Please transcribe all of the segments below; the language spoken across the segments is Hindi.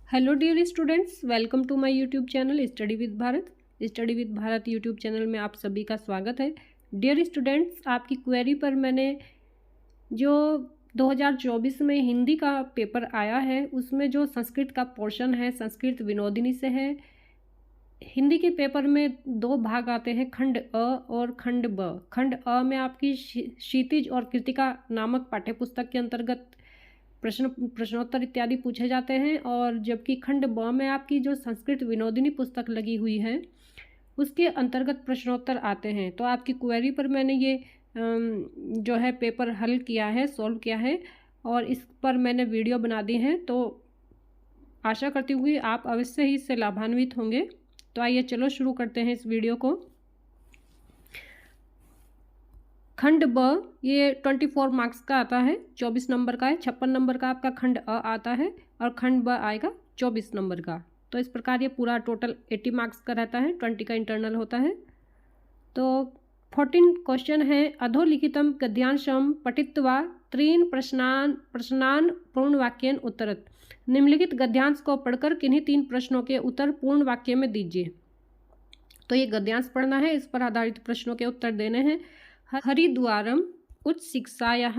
Hello dear students, welcome to my YouTube channel study with Bharat. Study with Bharat YouTube channel में आप सभी का स्वागत है। डियर स्टूडेंट्स, आपकी क्वेरी पर मैंने जो 2024 में हिंदी का पेपर आया है उसमें जो संस्कृत का पोर्शन है, संस्कृत विनोदिनी से है। हिंदी के पेपर में दो भाग आते हैं, खंड अ और खंड ब। खंड अ में आपकी क्षितिज और कृतिका नामक पाठ्यपुस्तक के अंतर्गत प्रश्नोत्तर इत्यादि पूछे जाते हैं, और जबकि खंड ब में आपकी जो संस्कृत विनोदिनी पुस्तक लगी हुई है उसके अंतर्गत प्रश्नोत्तर आते हैं। तो आपकी क्वेरी पर मैंने ये जो है पेपर हल किया है, सॉल्व किया है, और इस पर मैंने वीडियो बना दी है। तो आशा करती हूँ कि आप अवश्य ही इससे लाभान्वित होंगे। तो आइए चलो शुरू करते हैं इस वीडियो को। खंड ब ये 24 मार्क्स का आता है, 24 नंबर का है। 56 नंबर का आपका खंड अ आता है और खंड ब आएगा 24 नंबर का। तो इस प्रकार ये पूरा टोटल 80 मार्क्स का रहता है, 20 का इंटरनल होता है। तो 14 क्वेश्चन है। अधोलिखितम गद्यांशम पठित्वा त्रीन प्रश्नान पूर्ण वाक्यन उत्तरत। निम्नलिखित गद्यांश को पढ़कर किन्हीं 3 प्रश्नों के उत्तर पूर्ण वाक्य में दीजिए। तो ये गद्यांश पढ़ना है, इस पर आधारित प्रश्नों के उत्तर देने हैं। हरिद्वारम उच्च शिक्षायाः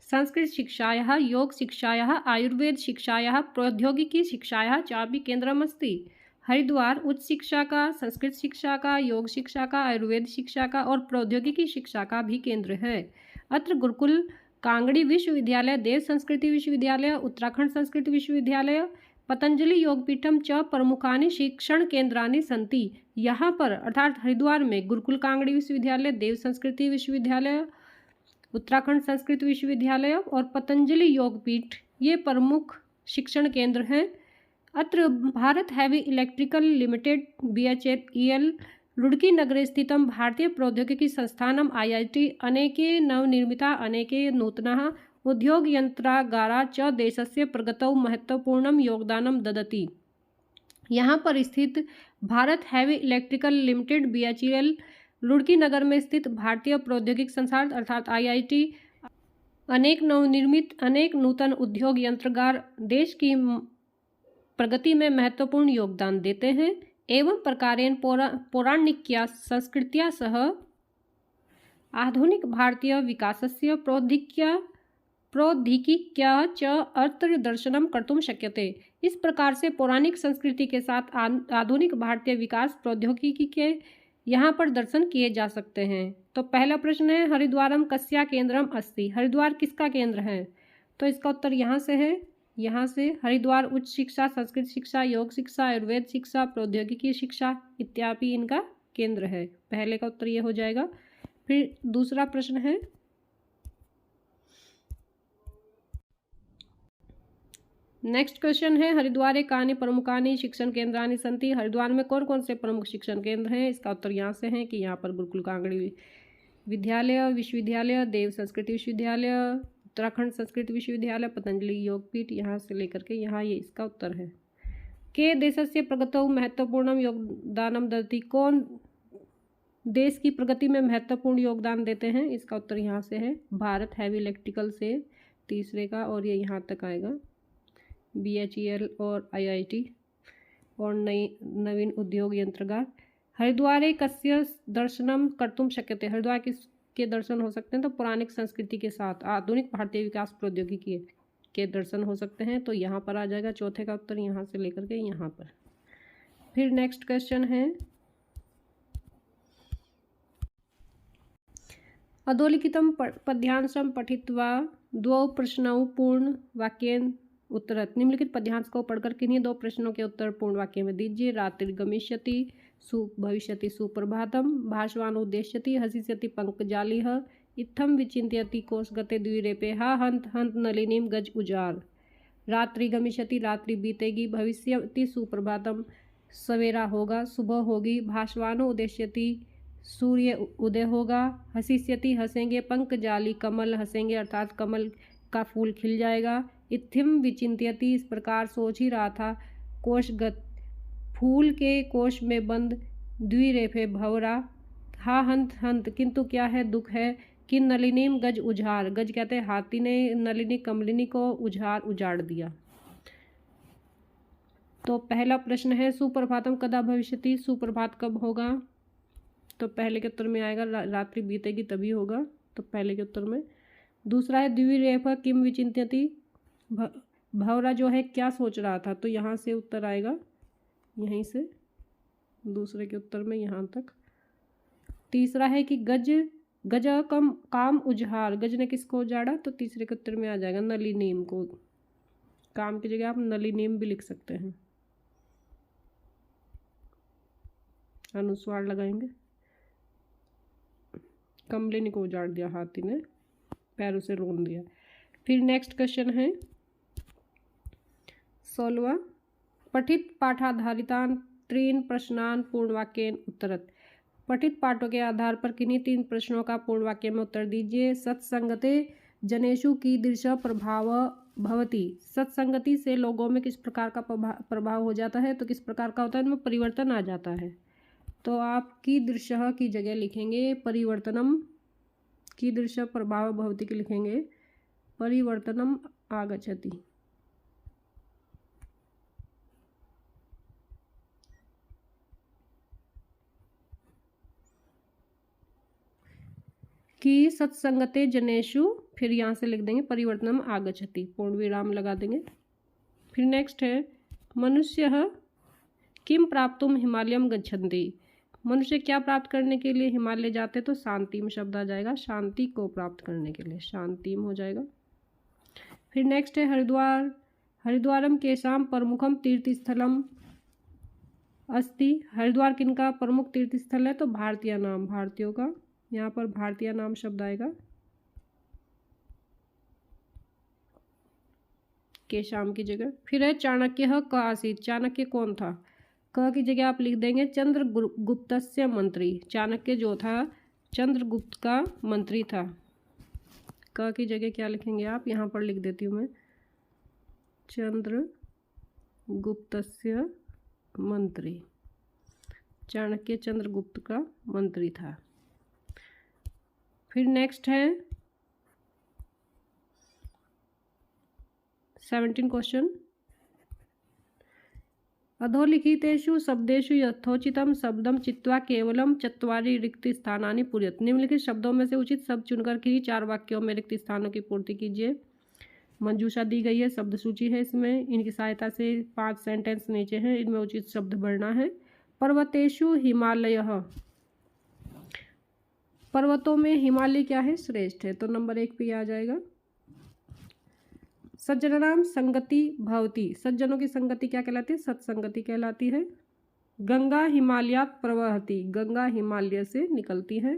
संस्कृत शिक्षायाः योग शिक्षायाः आयुर्वेद शिक्षायाः प्रौद्योगिकी शिक्षायाः चापि केंद्रमस्ति। हरिद्वार उच्च शिक्षा का, संस्कृत शिक्षा का, योग शिक्षा का, आयुर्वेद शिक्षा का और प्रौद्योगिकी शिक्षा का भी केंद्र है। अत्र गुरुकुल कांगड़ी विश्वविद्यालय, देव संस्कृति विश्वविद्यालय, उत्तराखंड संस्कृत विश्वविद्यालय, पतंजलि योगपीठम च प्रमुखानि शिक्षण केंद्रानि सन्ति। यहाँ पर अर्थात हरिद्वार में गुरुकुल कांगड़ी विश्वविद्यालय, देव संस्कृति विश्वविद्यालय, उत्तराखंड संस्कृत विश्वविद्यालय और पतंजलि योगपीठ ये प्रमुख शिक्षण केंद्र हैं। अत्र Bharat heavy electrical limited BHEL Roorkee नगरे स्थितं भारतीय प्रौद्योगिकी संस्थानम IIT अनेके नवनिर्मिता अनेके नूतनाः उद्योगयंत्रागारा च देशस्य प्रगतौ महत्वपूर्णं योगदानं ददति। यहाँ पर स्थित Bharat heavy electrical limited BHEL Roorkee नगर में स्थित भारतीय प्रौद्योगिक संस्थान अर्थात IIT अनेक नवनिर्मित अनेक नूतन उद्योग यंत्रगार देश की प्रगति में महत्वपूर्ण योगदान देते हैं। एवं प्रकारेण पौराणिक्या संस्कृत्या सह आधुनिक भारतीय विकासस्य प्रौद्योगिक्या च अर्थदर्शनम कर्तुम शक्यते। इस प्रकार से पौराणिक संस्कृति के साथ आधुनिक भारतीय विकास प्रौद्योगिकी के यहाँ पर दर्शन किए जा सकते हैं। तो पहला प्रश्न है, हरिद्वारम कस्या केंद्रम अस्ति। हरिद्वार किसका केंद्र है? तो इसका उत्तर यहाँ से है, यहाँ से हरिद्वार उच्च शिक्षा, संस्कृत शिक्षा, योग शिक्षा, आयुर्वेद शिक्षा, प्रौद्योगिकी शिक्षा इत्यादि इनका केंद्र है। पहले का उत्तर ये हो जाएगा। फिर दूसरा प्रश्न है, नेक्स्ट क्वेश्चन है, हरिद्वारे कानि प्रमुखानि शिक्षण केंद्रानि सन्ति। हरिद्वार में कौन कौन से प्रमुख शिक्षण केंद्र हैं? इसका उत्तर यहाँ से है कि यहाँ पर गुरुकुल कांगड़ी विद्यालय विश्वविद्यालय, देव संस्कृत विश्वविद्यालय, उत्तराखंड संस्कृत विश्वविद्यालय, पतंजलि योगपीठ, यहाँ से लेकर के यहाँ ये इसका उत्तर है। के देशस्य प्रगतौ महत्वपूर्णम योगदानम ददति। कौन देश की प्रगति में महत्वपूर्ण योगदान देते हैं? इसका उत्तर यहाँ से है, भारत हैवी इलेक्ट्रिकल से तीसरे का, और ये यहाँ तक आएगा BHEL और IIT और नवीन उद्योग यंत्रगार। हरिद्वारे कस्य दर्शनम कर्तुम शक्यते। हरिद्वार किसके दर्शन हो सकते हैं? तो पौराणिक संस्कृति के साथ आधुनिक भारतीय विकास प्रौद्योगिकी के दर्शन हो सकते हैं। तो यहाँ पर आ जाएगा चौथे का उत्तर, यहाँ से लेकर के यहाँ पर। फिर नेक्स्ट क्वेश्चन है, अधोलिखितं पद्यांशं पठित्वा द्वौ प्रश्नौ पूर्ण वाक्येन उत्तरत। निम्नलिखित पद्यांश को पढ़कर किन्हीं 2 प्रश्नों के उत्तर पूर्ण वाक्य में दीजिए। रात्रिर्गमिष्यति भविष्यति सुप्रभातम, भाषवान उद्देश्यति हसिष्यति पंकजालिः, इत्थं विचिन्तयति कोशगते द्विरेपे हा हंत हंत नलिनीम गज उजार। रात्रिर्गमिष्यति रात्रि बीतेगी, भविष्यति सुप्रभातम सवेरा होगा, सुबह होगी, भाषवानो उद्देश्यति सूर्य उदय होगा, हसिष्यति हंसेंगे, पंकजाली कमल हंसेंगे अर्थात कमल का फूल खिल जाएगा, इत्थिम विचिंत्यति इस प्रकार सोच ही रहा था, कोशगत फूल के कोश में बंद, द्विरेफे भंवरा, हा हंत हंत किंतु क्या है दुख है, कि नलिनीम गज उजाड़। गज कहते हैं हाथी ने नलिनी कमलिनी को उजाड़ दिया। तो पहला प्रश्न है सुप्रभातम कदा भविष्यति, सुप्रभात कब होगा? तो पहले के उत्तर में आएगा रात्रि बीतेगी तभी होगा, तो पहले के उत्तर में। दूसरा है द्विरेफ किम विचिन्त्यति, भंवरा जो है क्या सोच रहा था, तो यहाँ से उत्तर आएगा, यहीं से दूसरे के उत्तर में यहाँ तक। तीसरा है कि गज कम काम उजहार, गज ने किसको उजाड़ा, तो तीसरे के उत्तर में आ जाएगा नली नीम को। काम की जगह आप नली नीम भी लिख सकते हैं, अनुस्वार लगाएंगे। कमलिनी को उजाड़ दिया हाथी ने, पैरों से रोन दिया। फिर नेक्स्ट क्वेश्चन है 16वां, पठित पाठाधारितान त्रीन प्रश्नान पूर्णवाक्येन उत्तरत, पठित पाठों के आधार पर किन्हीं 3 प्रश्नों का पूर्ण वाक्य में उत्तर दीजिए। सत्संगते जनेषु कीदृश प्रभाव भवति, सत्संगति से लोगों में किस प्रकार का प्रभाव हो जाता है, तो किस प्रकार का होता है, इनमें परिवर्तन आ जाता है। तो आप कीदृश की जगह लिखेंगे परिवर्तनम, कीदृश प्रभाव भवति के लिखेंगे परिवर्तनम आगच्छति। कि सत्संगते जनेषु, फिर यहाँ से लिख देंगे परिवर्तनम आगच्छति, पूर्ण विराम लगा देंगे। फिर नेक्स्ट है मनुष्य किम प्राप्तुम हिमालयम गच्छन्ति, मनुष्य क्या प्राप्त करने के लिए हिमालय जाते, तो शांतिम शब्द आ जाएगा, शांति को प्राप्त करने के लिए शांतिम हो जाएगा। फिर नेक्स्ट है हरिद्वारम केशाम प्रमुखम तीर्थस्थलम अस्ति, हरिद्वार किनका प्रमुख तीर्थस्थल है, तो भारतीय नाम, भारतीयों का, यहाँ पर भारतीय नाम शब्द आएगा केशाम की जगह। फिर है चाणक्य क आसीत्, चाणक्य कौन था, क की जगह आप लिख देंगे चंद्रगुप्तस्य मंत्री, चाणक्य जो था चंद्रगुप्त का मंत्री था। क की जगह क्या लिखेंगे आप, यहाँ पर लिख देती हूँ मैं चंद्रगुप्तस्य मंत्री, चाणक्य चंद्रगुप्त का मंत्री था। फिर नेक्स्ट है 17 क्वेश्चन, अधोलिखितेषु शब्देषु यथोचितं शब्दम चित्वा केवलम चत्वारि रिक्त स्थानानि पूरयत, निम्नलिखित शब्दों में से उचित शब्द चुनकर ही 4 वाक्यों में रिक्त स्थानों की पूर्ति कीजिए। मंजूषा दी गई है, शब्द सूची है इसमें, इनकी सहायता से 5 सेंटेंस नीचे हैं, इनमें उचित शब्द भरना है। पर्वतेषु हिमालयः, पर्वतों में हिमालय क्या है, श्रेष्ठ है, तो नंबर 1 पे आ जाएगा। सज्जनानाम संगति भवति, सज्जनों की संगति क्या कहलाती है, सत्संगति कहलाती है। गंगा हिमालयात् प्रवहति, गंगा हिमालय से निकलती है।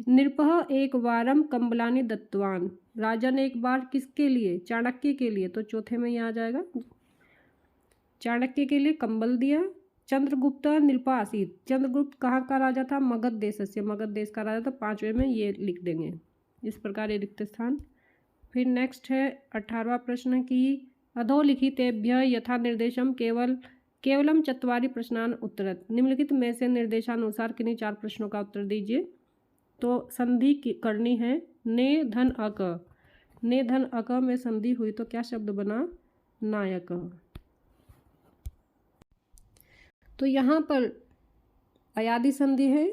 नृपः एक वारम कंबलानि दत्तवान, राजा ने एक बार किसके लिए, चाणक्य के लिए, तो चौथे में यह आ जाएगा, चाणक्य के लिए कंबल दिया। चंद्रगुप्त नृपा आसीत्, चंद्रगुप्त कहाँ का राजा था, मगध देश से, मगध देश का राजा था, 5वें में ये लिख देंगे, इस प्रकार ये रिक्त स्थान। फिर नेक्स्ट है 18वां प्रश्न की अधोलिखितेभ्यः यथा निर्देशम केवलम चत्वारि प्रश्नान उत्तरत, निम्नलिखित में से निर्देशानुसार किन्हीं 4 प्रश्नों का उत्तर दीजिए। तो संधि करनी है, ने धन अक, ने धन अक में संधि हुई तो क्या शब्द बना, नायक। तो यहाँ पर अयादि संधि है,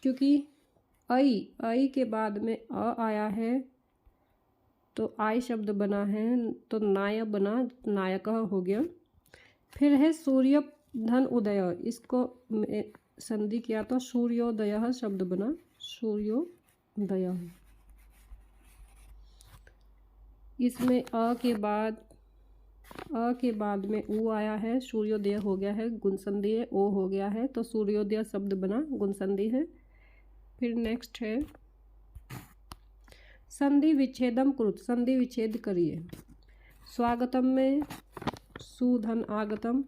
क्योंकि आई के बाद में अ आया है तो आई शब्द बना है, तो नाय बना, नायक हो गया। फिर है सूर्य धन उदय, इसको संधि किया तो सूर्योदय शब्द बना, सूर्योदय। इसमें अ के बाद में ऊ आया है, सूर्योदय हो गया है, गुणसंधि है, ओ हो गया है, तो सूर्योदय शब्द बना, गुणसंधि है। फिर नेक्स्ट है संधि विच्छेदम कुरुत, संधि विच्छेद करिए। स्वागतम में सुधन आगतम,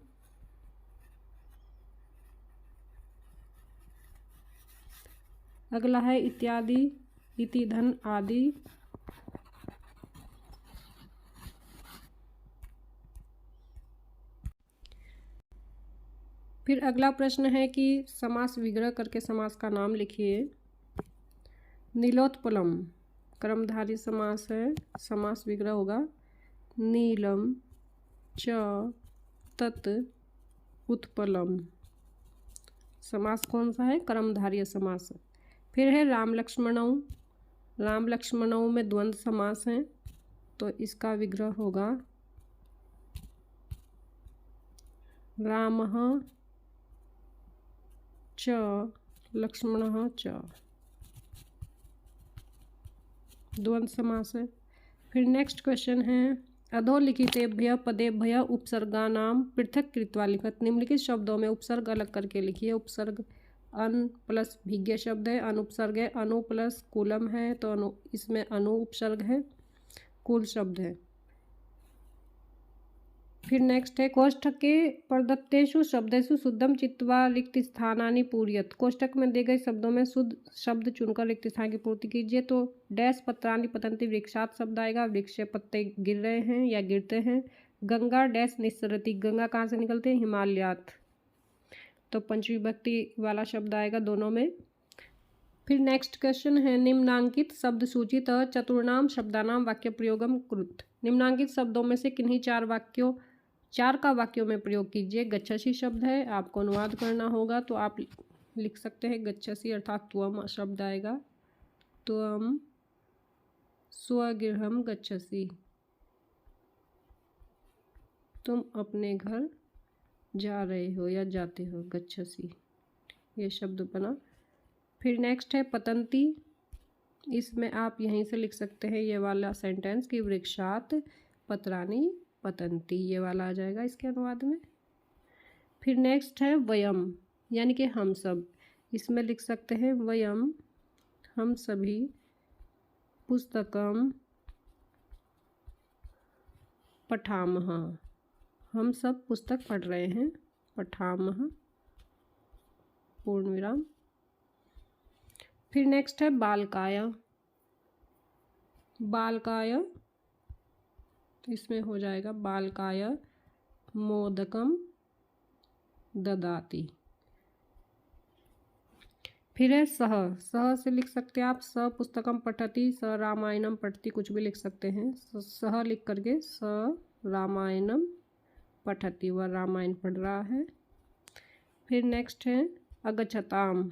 अगला है इत्यादि, इति धन आदि। फिर अगला प्रश्न है कि समास विग्रह करके समास का नाम लिखिए। नीलोत्पलम कर्मधारी समास है, समास विग्रह होगा नीलम च तत् उत्पलम। समास कौन सा है? कर्मधारय समास। फिर है राम लक्ष्मणौ। राम लक्ष्मणौ में द्वंद्व समास है, तो इसका विग्रह होगा रामः च लक्ष्मणः च। द्वंद्व समास है। फिर नेक्स्ट क्वेश्चन है अधोलिखितेभ्यः पदेभ्यः उपसर्गानां पृथक कृत्वा लिखत। निम्नलिखित शब्दों में उपसर्ग अलग करके लिखिए। उपसर्ग अन प्लस भिज्ञ शब्द है, अनुपसर्ग है, अनु प्लस कुलम है, तो अनु इसमें अनु उपसर्ग है, कुल शब्द है। फिर नेक्स्ट है कोष्ठक के प्रदत्तेषु शब्देषु शुद्धम चित्वा रिक्त स्थानानि पूरयत। कोष्ठक में दिए गए शब्दों में शुद्ध शब्द चुनकर रिक्त स्थान की पूर्ति कीजिए। तो डैश पत्राणि पतन्ति वृक्षात शब्द आएगा, वृक्ष से पत्ते गिर रहे हैं या गिरते हैं। गंगा डैश निस्सरति, गंगा कहाँ से निकलते हैं? हिमालयात, तो पंचविभक्ति वाला शब्द आएगा दोनों में। फिर नेक्स्ट क्वेश्चन है निम्नांकित शब्द सूचित चतुर्णाम शब्दानाम वाक्य प्रयोगम कुरुत। निम्नांकित शब्दों में से किन्हीं चार का वाक्यों में प्रयोग कीजिए। गच्छसि शब्द है, आपको अनुवाद करना होगा, तो आप लिख सकते हैं गच्छसि अर्थात त्वम शब्द आएगा। त्वम स्वगृहम गच्छसि, तुम अपने घर जा रहे हो या जाते हो, गच्छसि ये शब्द बना। फिर नेक्स्ट है पतंती। इसमें आप यहीं से लिख सकते हैं ये वाला सेंटेंस कि वृक्षात पत्राणि पतंती, ये वाला आ जाएगा इसके अनुवाद में। फिर नेक्स्ट है वयम, यानी कि हम सब। इसमें लिख सकते हैं वयम हम सभी पुस्तकम पठामः, हम सब पुस्तक पढ़ रहे हैं, पठामः पूर्ण विराम। फिर नेक्स्ट है बालकाय। बालकाय इसमें हो जाएगा बालकाय मोदकम ददाति। फिर है सह। सह से लिख सकते हैं आप स पुस्तकम पठति, स रामायणम पठति, कुछ भी लिख सकते हैं। सह लिख करके स रामायणम पठति, वह रामायण पढ़ रहा है। फिर नेक्स्ट है अगच्छताम।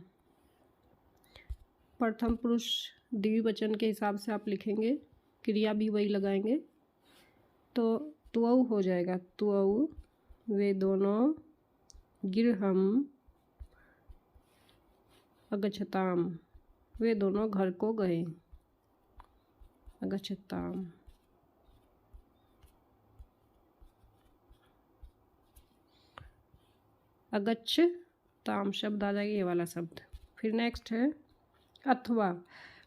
प्रथम पुरुष द्विवचन के हिसाब से आप लिखेंगे, क्रिया भी वही लगाएंगे, तो त्वौ हो जाएगा। त्वौ वे दोनों गृहम अगच्छताम, वे दोनों घर को गए। अगच्छताम। अगच्छताम शब्द आ जाएगा, ये वाला शब्द। फिर नेक्स्ट है अथवा।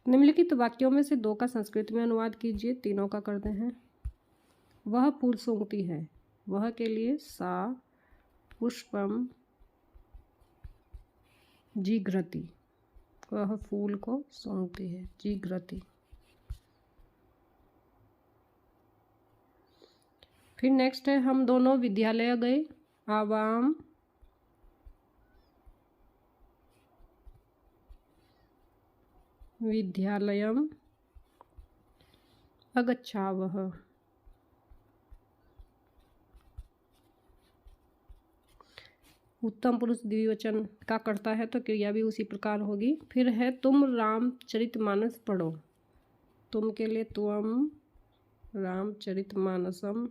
निम्नलिखित वाक्यों में से दो का संस्कृत में अनुवाद कीजिए। तीनों का करते हैं। वह फूल सूंघती है, वह के लिए सा पुष्पम जिघ्रति, वह फूल को सूंघती है, जिघ्रति। फिर नेक्स्ट है हम दोनों विद्यालय गए। आवाम विद्यालयम अगच्छावः। उत्तम पुरुष द्विवचन का करता है तो क्रिया भी उसी प्रकार होगी। फिर है तुम रामचरितमानस पढ़ो। तुम के लिए त्वम रामचरितमानसम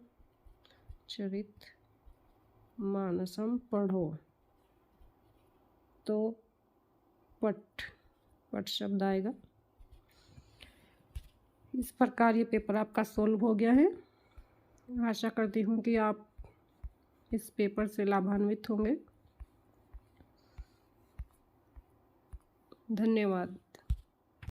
पढ़ो, तो पट शब्द आएगा। इस प्रकार ये पेपर आपका सोल्व हो गया है। आशा करती हूँ कि आप इस पेपर से लाभान्वित होंगे। धन्यवाद।